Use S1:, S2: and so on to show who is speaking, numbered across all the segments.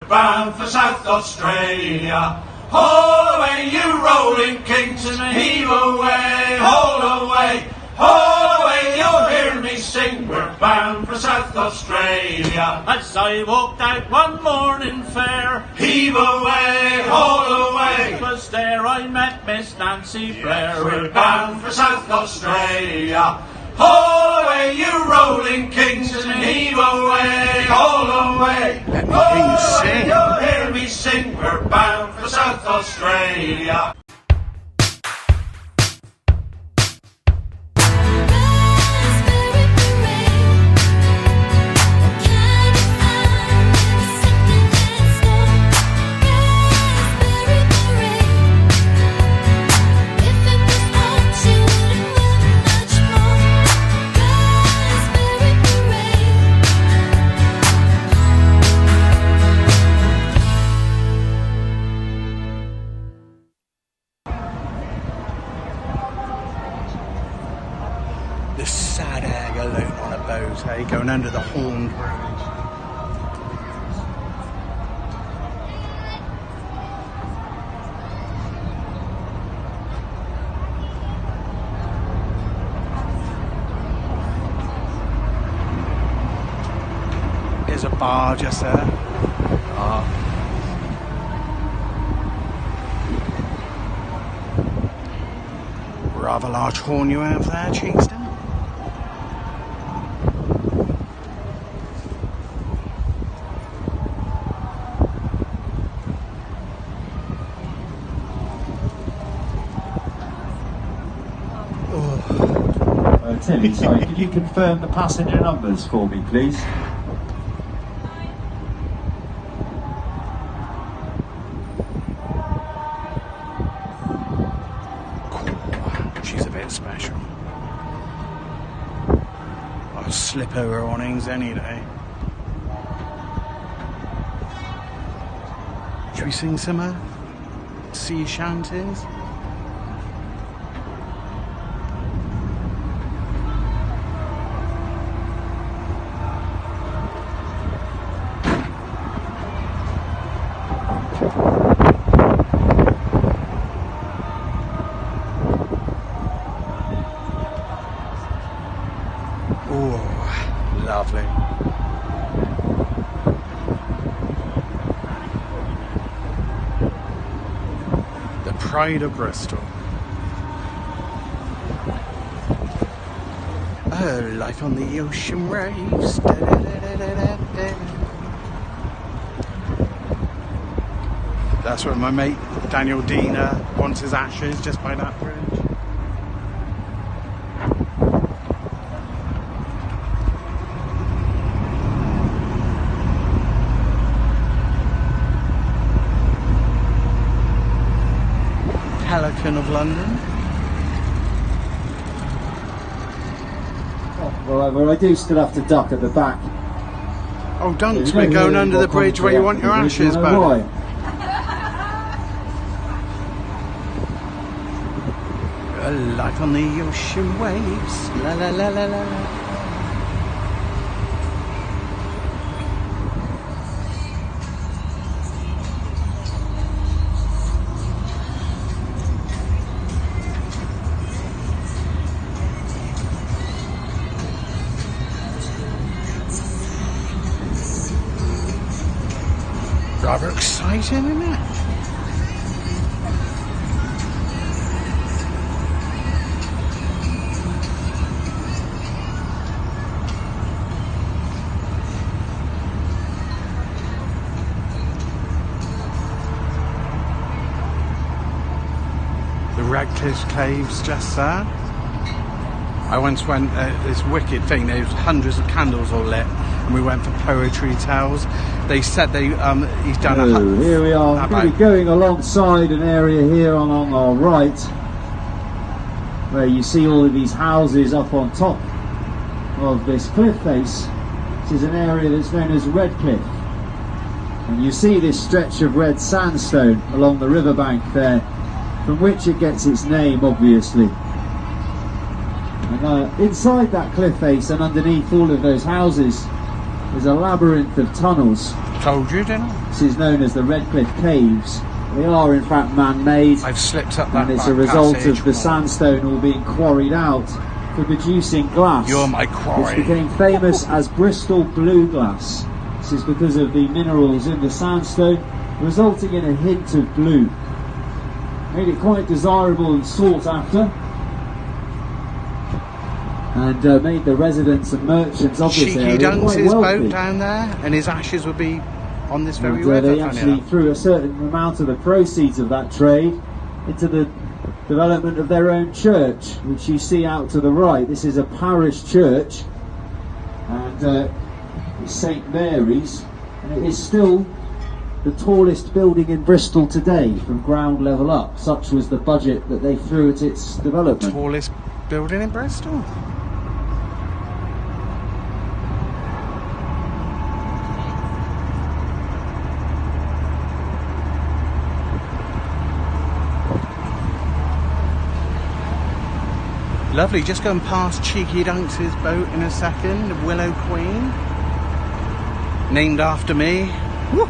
S1: bound for South Australia. Haul away, you rolling Kingston, heave away, haul away, haul away, you'll hear me sing, we're bound for South Australia. As I walked out one morning fair, heave away, haul away, 'twas there I met Miss Nancy Blair. We're bound for South Australia. Haul away, you rolling Kingston, heave away, haul away.
S2: Let me hear you sing.
S1: You'll hear me sing, we're bound for South Australia.
S2: The sad egg alone on a boat, hey, going under the Horn Bridge. There's a bar just there. Rather large horn you have there, Chingston.
S3: Tilly, sorry, could you confirm the passenger numbers for me, please?
S2: She's a bit special. I'll slip her awnings any day. Should we sing some sea shanties? Oh, lovely. The pride of Bristol. Oh, life on the ocean waves. Da, da, da, da, da, da. That's where my mate Daniel Dean wants his ashes, just by that bridge. Pelican of London.
S3: Well, I do still have to duck at the back.
S2: Oh, Dunks, we're going under the bridge where you want your ashes, buddy. Life on the ocean waves. La la la la la. Rather exciting, isn't it? The Radcliffe Caves just there. I once went, this wicked thing, there was hundreds of candles all lit, and we went for poetry tales. They said he's done
S3: here we are, we're going to be going alongside an area here on our right, where you see all of these houses up on top of this cliff face. This is an area that's known as Redcliffe. And you see this stretch of red sandstone along the riverbank there, from which it gets its name, obviously. And inside that cliff face and underneath all of those houses is a labyrinth of tunnels.
S2: Told you, didn't I?
S3: This is known as the Redcliffe Caves. They are in fact man-made,
S2: I've slipped up that
S3: and it's
S2: back
S3: a result
S2: passage.
S3: of the sandstone all being quarried out for producing glass.
S2: You're my
S3: Which
S2: quarry.
S3: became famous as Bristol Blue Glass. This is because of the minerals in the sandstone, resulting in a hint of blue. Made it quite desirable and sought after, and made the residents and merchants of this
S2: Cheeky
S3: area
S2: dunks
S3: quite
S2: his
S3: wealthy.
S2: boat down there, and his ashes would be on this very
S3: And,
S2: river.
S3: they
S2: funny
S3: actually
S2: enough.
S3: threw a certain amount of the proceeds of that trade into the development of their own church, which you see out to the right. This is a parish church, and it's St Mary's, and it is still the tallest building in Bristol today from ground level up. Such was the budget that they threw at its development.
S2: Tallest building in Bristol. Lovely, just going past Cheeky Dunks' boat in a second, the Willow Queen. Named after me. Woo.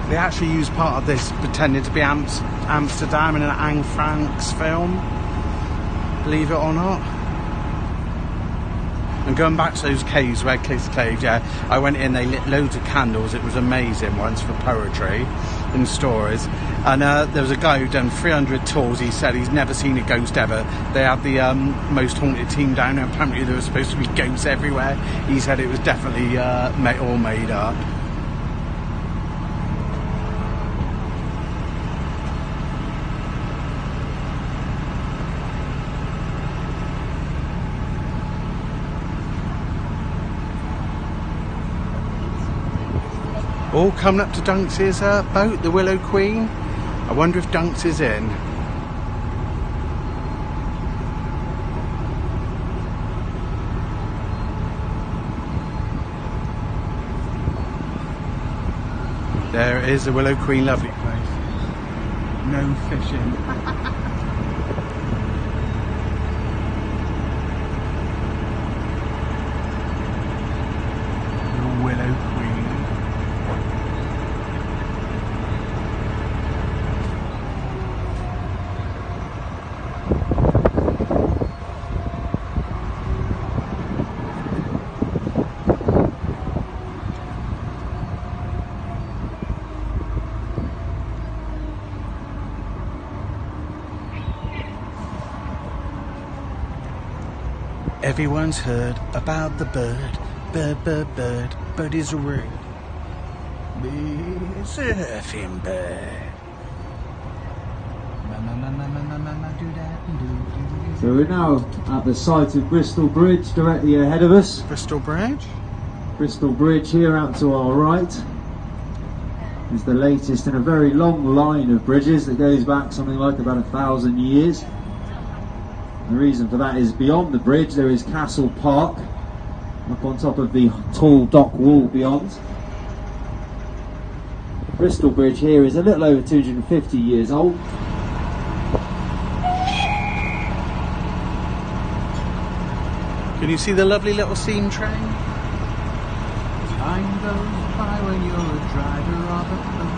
S2: They actually used part of this pretending to be Amsterdam in an Anne Frank's film, believe it or not. And going back to those caves, Redcliffe Caves, yeah, I went in, they lit loads of candles, it was amazing once for poetry and stories. And there was a guy who done 300 tours, he said he's never seen a ghost ever. They had the most haunted team down there, apparently there were supposed to be ghosts everywhere. He said it was definitely all made up. All coming up to Dunks' boat, the Willow Queen. I wonder if Dunks is in. There it is, the Willow Queen, lovely place. No fishing. The Willow Queen. Everyone's heard about the bird, bird is a ring. The surfing bird. Do that and do.
S3: So we're now at the site of Bristol Bridge, directly ahead of us.
S2: Bristol Bridge.
S3: Bristol Bridge here out to our right is the latest in a very long line of bridges that goes back something like about 1,000 years. The reason for that is beyond the bridge there is Castle Park, up on top of the tall dock wall beyond. Bristol Bridge here is a little over 250 years old.
S2: Can you see the lovely little steam train? Time goes by when you're a driver of a boat.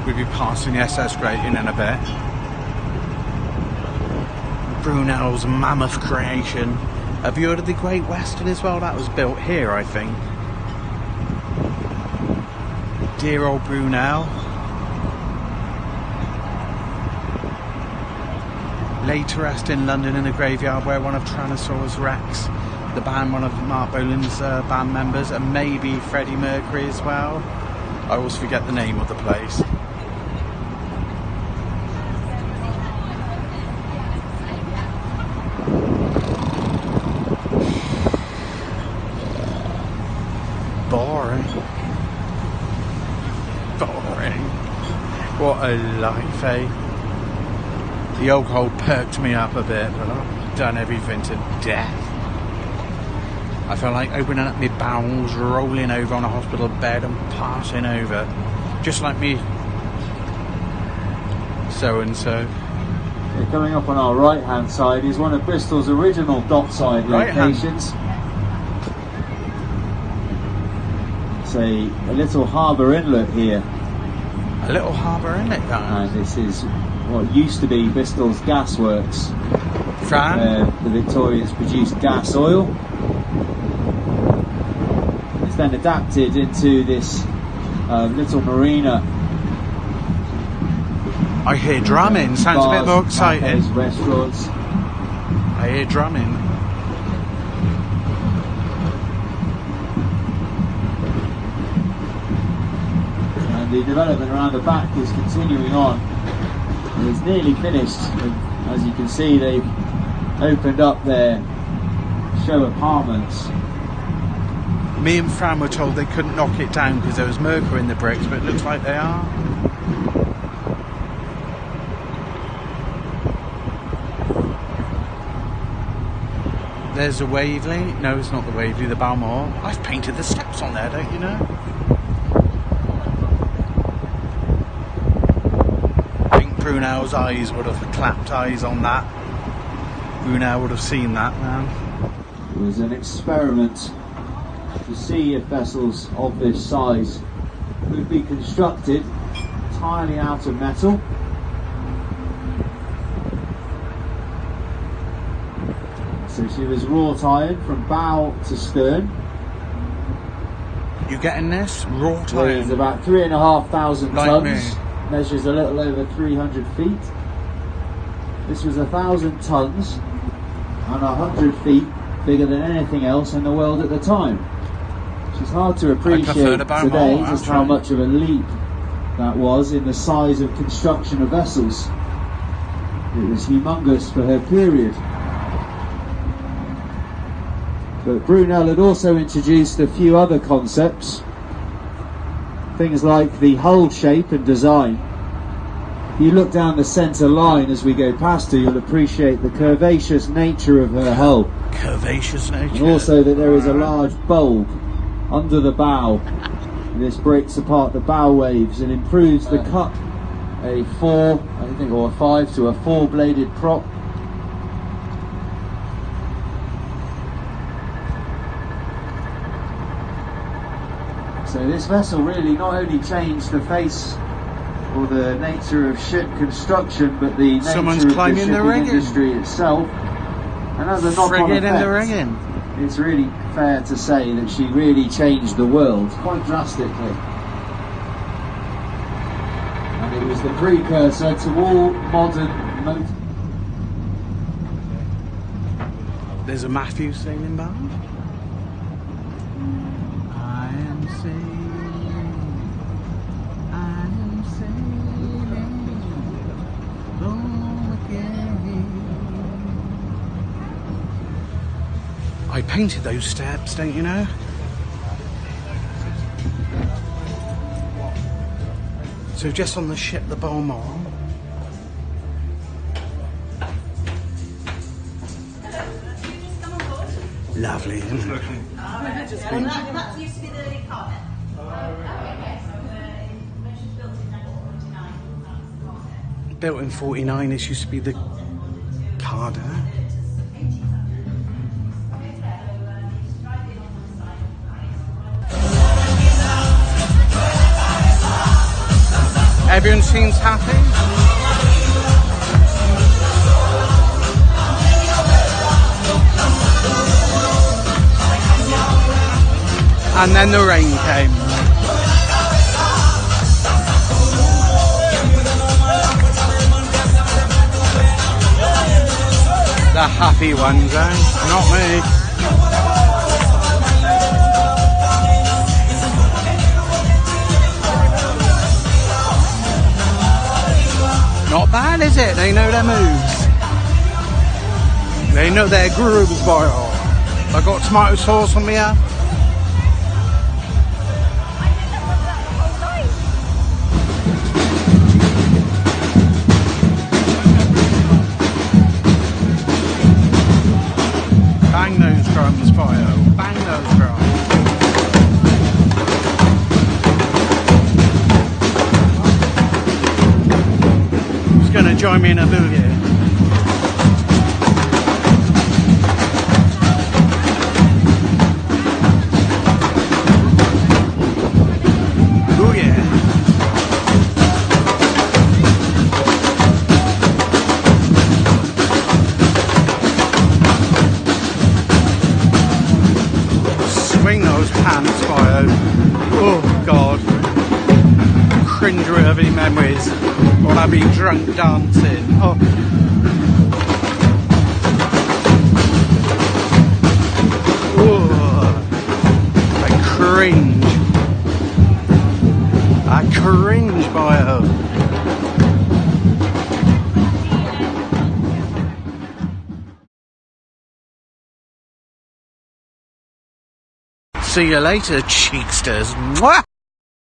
S2: We'll be passing the SS Grating in a bit. Brunel's mammoth creation. Have you heard of the Great Western as well? That was built here, I think. Dear old Brunel. Laid to rest in London in a graveyard where one of Tyrannosaurus Rex, the band, one of Mark Bolan's band members, and maybe Freddie Mercury as well. I always forget the name of the place. a life, eh? The alcohol perked me up a bit, but I've done everything to death. I felt like opening up my bowels, rolling over on a hospital bed and passing over. Just like me so-and-so.
S3: Yeah, coming up on our right hand side is one of Bristol's original dockside locations. It's a little harbour inlet here.
S2: A little harbour inlet, guys.
S3: And this is what used to be Bristol's gasworks.
S2: Fran?
S3: The Victorians produced gas oil. It's then adapted into this little marina.
S2: I hear drumming, sounds a bit more exciting.
S3: Cafes, restaurants.
S2: I hear drumming.
S3: And the development around the back is continuing on. And it's nearly finished. And as you can see, they've opened up their show apartments.
S2: Me and Fran were told they couldn't knock it down because there was mercury in the bricks, but it looks like they are. There's the Waverley. No, it's not the Waverley, the Balmoral. I've painted the steps on there, don't you know? I think Brunel's eyes would have clapped eyes on that. Brunel would have seen that now.
S3: It was an experiment to see if vessels of this size could be constructed entirely out of metal. So she was wrought iron from bow to stern.
S2: You getting this? Wrought
S3: It's
S2: iron.
S3: about 3,500
S2: Like
S3: tons.
S2: me.
S3: Measures a little over 300 feet. This was 1,000 tons and 100 feet bigger than anything else in the world at the time. It's hard to appreciate
S2: the Balmoral,
S3: today just how
S2: actually.
S3: much of a leap that was in the size of construction of vessels. It was humongous for her period. But Brunel had also introduced a few other concepts, things like the hull shape and design. If you look down the centre line as we go past her, you'll appreciate the curvaceous nature of her hull,
S2: Curvaceous nature.
S3: and also that there is a large bulb under the bow. This breaks apart the bow waves and improves the cut. A 4, I think, or a 5 to a 4-bladed prop. So this vessel really not only changed the face or the nature of ship construction, but the nature
S2: Someone's
S3: of the
S2: climbing the
S3: shipping
S2: rigging.
S3: industry itself. And as a knock-on
S2: Friggin' in the
S3: effect,
S2: rigging.
S3: it's really fair to say that she really changed the world quite drastically. And it was the precursor to all modern motor.
S2: There's a Matthew sailing by. I am sailing. I am sailing. Home again. I painted those steps, don't you know? So just on the ship, the Balmoral. Lovely, isn't it?
S4: That used to be the carpet.
S2: Built in 49, this used to be the Carder. Everyone seems happy. And then the rain came. The happy ones, eh? Not me. Not bad, is it? They know their moves. They know their grooves, boy. I got tomato sauce on me here. join me in a boogie? Swing those pants, Bio. Oh God. Cringe-worthy memories when I've been drunk dancing. Oh. Oh. I cringe. I cringe, Bio. See you later, cheeksters. Mwah!